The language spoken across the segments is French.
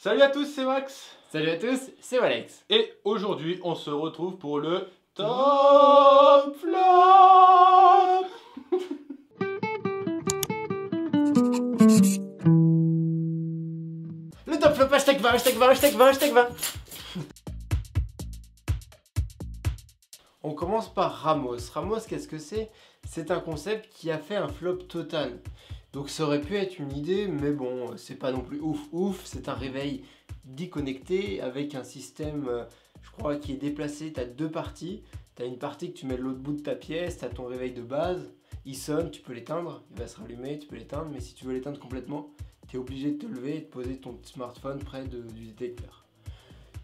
Salut à tous, c'est Max. Salut à tous, c'est Alex. Et aujourd'hui, on se retrouve pour le Top Flop. Le top flop, hashtag 20, hashtag 20, hashtag 20, hashtag 20. On commence par Ramos. Ramos, qu'est-ce que c'est? C'est un concept qui a fait un flop total. Donc ça aurait pu être une idée, mais bon, c'est pas non plus ouf. C'est un réveil dit connecté avec un système, je crois, qui est déplacé. Tu as deux parties. Tu as une partie que tu mets de l'autre bout de ta pièce, tu as ton réveil de base. Il sonne, tu peux l'éteindre, il va se rallumer, tu peux l'éteindre. Mais si tu veux l'éteindre complètement, tu es obligé de te lever et de poser ton smartphone près du détecteur.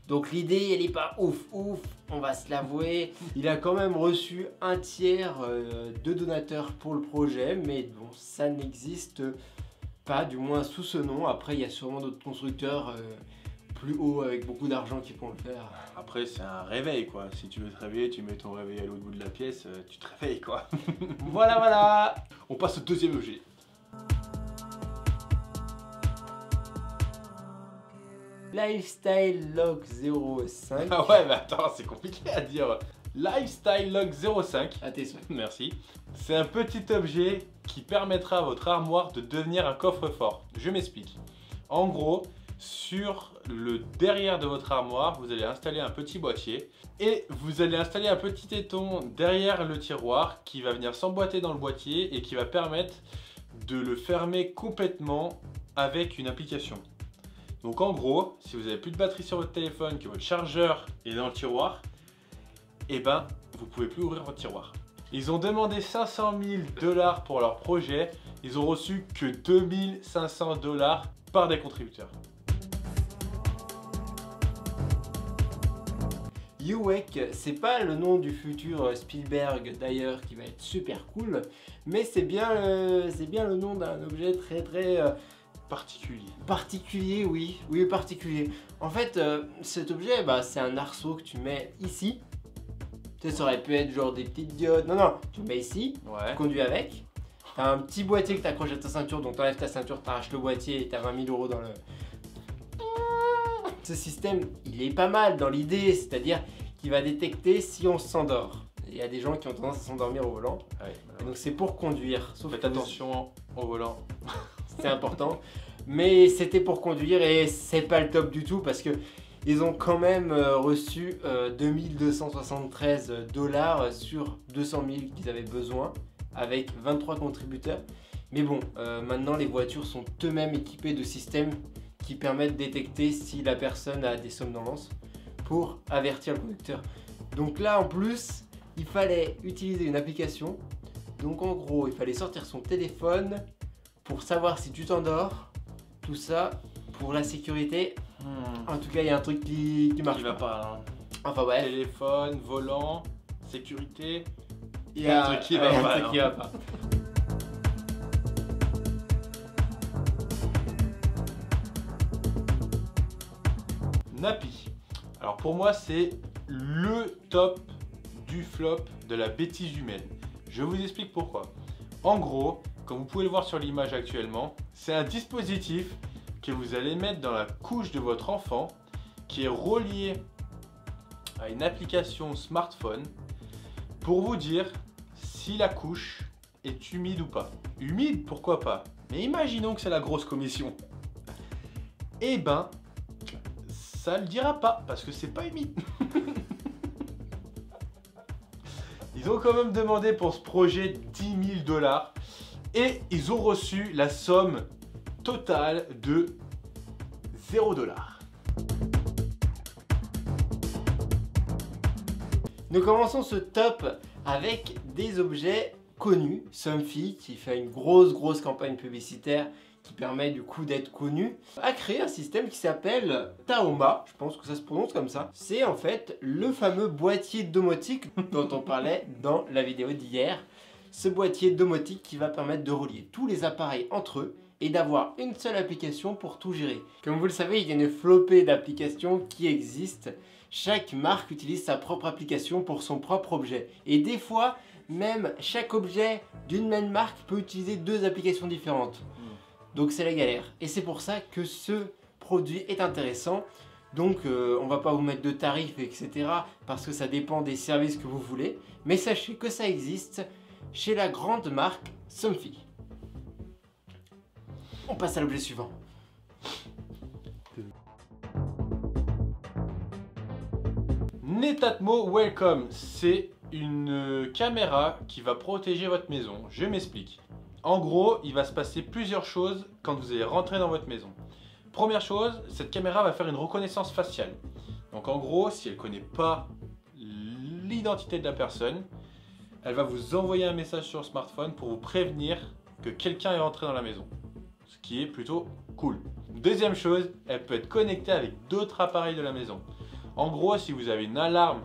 Donc l'idée, elle est pas ouf, on va se l'avouer. Il a quand même reçu un tiers de donateurs pour le projet, mais bon, ça n'existe pas, du moins sous ce nom. Après, il y a sûrement d'autres constructeurs plus hauts avec beaucoup d'argent qui pourront le faire. Après, c'est un réveil quoi. Si tu veux te réveiller, tu mets ton réveil à l'autre bout de la pièce, tu te réveilles quoi. Voilà. On passe au deuxième objet. Lifestyle Log 05. Ah ouais, mais attends, c'est compliqué à dire. Lifestyle Log 05. À tes souhaits. Merci. C'est un petit objet qui permettra à votre armoire de devenir un coffre-fort. Je m'explique. En gros, sur le derrière de votre armoire, vous allez installer un petit boîtier et vous allez installer un petit éton derrière le tiroir qui va venir s'emboîter dans le boîtier et qui va permettre de le fermer complètement avec une application. Donc en gros, si vous n'avez plus de batterie sur votre téléphone, que votre chargeur est dans le tiroir, et ben vous pouvez plus ouvrir votre tiroir. Ils ont demandé 500 000 $ pour leur projet, ils ont reçu que 2500 $ par des contributeurs. Uwek, c'est pas le nom du futur Spielberg d'ailleurs qui va être super cool, mais c'est bien le nom d'un objet très particulier, oui, particulier. En fait, cet objet, c'est un arceau que tu mets ici. Tu sais, ça aurait pu être genre des petites diodes. Non, tu le mets ici, Ouais. tu conduis avec. T'as un petit boîtier que t'accroches à ta ceinture, donc t'enlèves ta ceinture, t'arraches le boîtier et t'as 20 000 € dans le... Ce système, il est pas mal dans l'idée, c'est-à-dire qu'il va détecter si on s'endort. Il y a des gens qui ont tendance à s'endormir au volant, Ouais, donc c'est pour conduire. Sauf faites que attention au volant. c'est important. Mais c'était pour conduire et c'est pas le top du tout parce que ils ont quand même reçu 2273 $ sur 200 000 qu'ils avaient besoin avec 23 contributeurs. Mais bon, maintenant les voitures sont eux-mêmes équipées de systèmes qui permettent de détecter si la personne a des somnolences pour avertir le conducteur. Donc là en plus, il fallait utiliser une application. Donc en gros, il fallait sortir son téléphone pour savoir si tu t'endors. Tout ça pour la sécurité. En tout cas, il y a un truc qui marche Qui va pas. Hein. Enfin ouais, Téléphone, volant, sécurité. il y a un truc qui va pas, qui va pas. Nappy. Alors pour moi, c'est le top du flop de la bêtise humaine. Je vous explique pourquoi. En gros, comme vous pouvez le voir sur l'image actuellement, c'est un dispositif que vous allez mettre dans la couche de votre enfant qui est relié à une application smartphone pour vous dire si la couche est humide ou pas. Humide, pourquoi pas? Mais imaginons que c'est la grosse commission. Eh ben, ça le dira pas parce que c'est pas humide. Ils ont quand même demandé pour ce projet 10 000 $ et ils ont reçu la somme totale de 0 $. Nous commençons ce top avec des objets connus. Somfy qui fait une grosse campagne publicitaire qui permet du coup d'être connu, a créé un système qui s'appelle Taoma, je pense que ça se prononce comme ça. C'est en fait le fameux boîtier domotique dont on parlait dans la vidéo d'hier. Ce boîtier domotique qui va permettre de relier tous les appareils entre eux et d'avoir une seule application pour tout gérer. Comme vous le savez, il y a une flopée d'applications qui existent. Chaque marque utilise sa propre application pour son propre objet. Et des fois, même chaque objet d'une même marque peut utiliser deux applications différentes. Donc c'est la galère. Et c'est pour ça que ce produit est intéressant. Donc on va pas vous mettre de tarifs, etc. parce que ça dépend des services que vous voulez. Mais sachez que ça existe chez la grande marque Somfy. On passe à l'objet suivant. Netatmo Welcome, c'est une caméra qui va protéger votre maison. Je m'explique. En gros, il va se passer plusieurs choses quand vous allez rentrer dans votre maison. Première chose, cette caméra va faire une reconnaissance faciale. Donc en gros, si elle ne connaît pas l'identité de la personne, elle va vous envoyer un message sur le smartphone pour vous prévenir que quelqu'un est rentré dans la maison. Ce qui est plutôt cool. Deuxième chose, elle peut être connectée avec d'autres appareils de la maison. En gros, si vous avez une alarme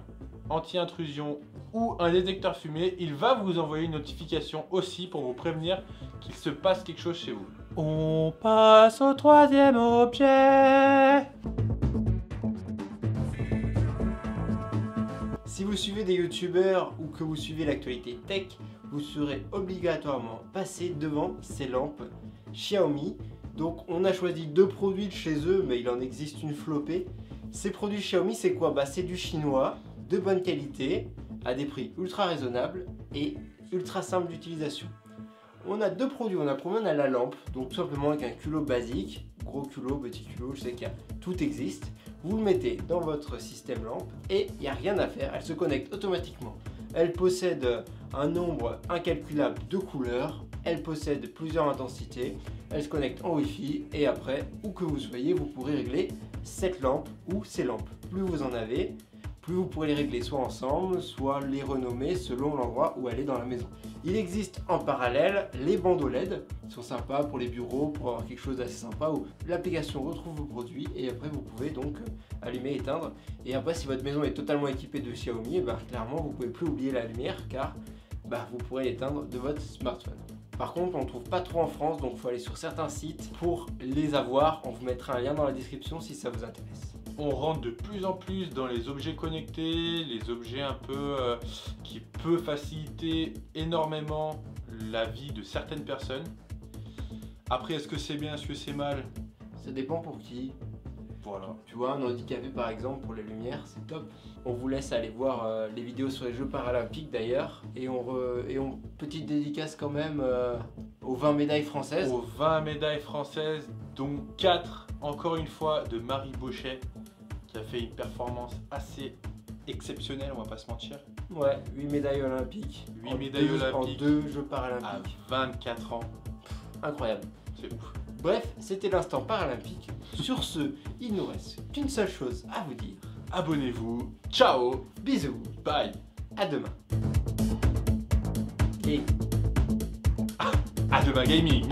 anti-intrusion ou un détecteur fumée, il va vous envoyer une notification aussi pour vous prévenir qu'il se passe quelque chose chez vous. On passe au troisième objet. Si vous suivez des youtubeurs ou que vous suivez l'actualité tech, vous serez obligatoirement passé devant ces lampes Xiaomi. Donc on a choisi 2 produits de chez eux, mais il en existe une flopée. Ces produits Xiaomi, c'est quoi? C'est du chinois, de bonne qualité, à des prix ultra raisonnables et ultra simple d'utilisation. On a 2 produits, on a la lampe, donc tout simplement avec un culot basique, gros culot, petit culot, je sais qu'il y a, tout existe. Vous le mettez dans votre système lampe et il n'y a rien à faire, elle se connecte automatiquement. Elle possède un nombre incalculable de couleurs, elle possède plusieurs intensités, elle se connecte en Wi-Fi et après, où que vous soyez, vous pourrez régler cette lampe ou ces lampes. Plus vous en avez, plus vous pourrez les régler soit ensemble, soit les renommer selon l'endroit où elle est dans la maison. Il existe en parallèle les bandeaux LED, qui sont sympas pour les bureaux, pour avoir quelque chose d'assez sympa, où l'application retrouve vos produits et après vous pouvez donc allumer, éteindre. Et après, si votre maison est totalement équipée de Xiaomi, clairement vous ne pouvez plus oublier la lumière car vous pourrez l'éteindre de votre smartphone. Par contre, on ne trouve pas trop en France, donc il faut aller sur certains sites pour les avoir. On vous mettra un lien dans la description si ça vous intéresse. On rentre de plus en plus dans les objets connectés, les objets un peu qui peuvent faciliter énormément la vie de certaines personnes. Après, est-ce que c'est bien, est-ce que c'est mal? Ça dépend pour qui. Voilà. Tu vois, un handicapé par exemple pour les lumières, c'est top. On vous laisse aller voir les vidéos sur les Jeux Paralympiques d'ailleurs. Et on petite dédicace quand même aux 20 médailles françaises. Aux 20 médailles françaises, dont 4 encore une fois de Marie Bochet, qui a fait une performance assez exceptionnelle, on va pas se mentir. Ouais, 8 médailles olympiques. 8 médailles olympiques. En 2 Jeux Paralympiques. À 24 ans. Incroyable. C'est ouf. Bref, c'était l'instant paralympique. Sur ce, il nous reste qu'une seule chose à vous dire. Abonnez-vous. Ciao. Bisous. Bye. À demain. Et à demain gaming.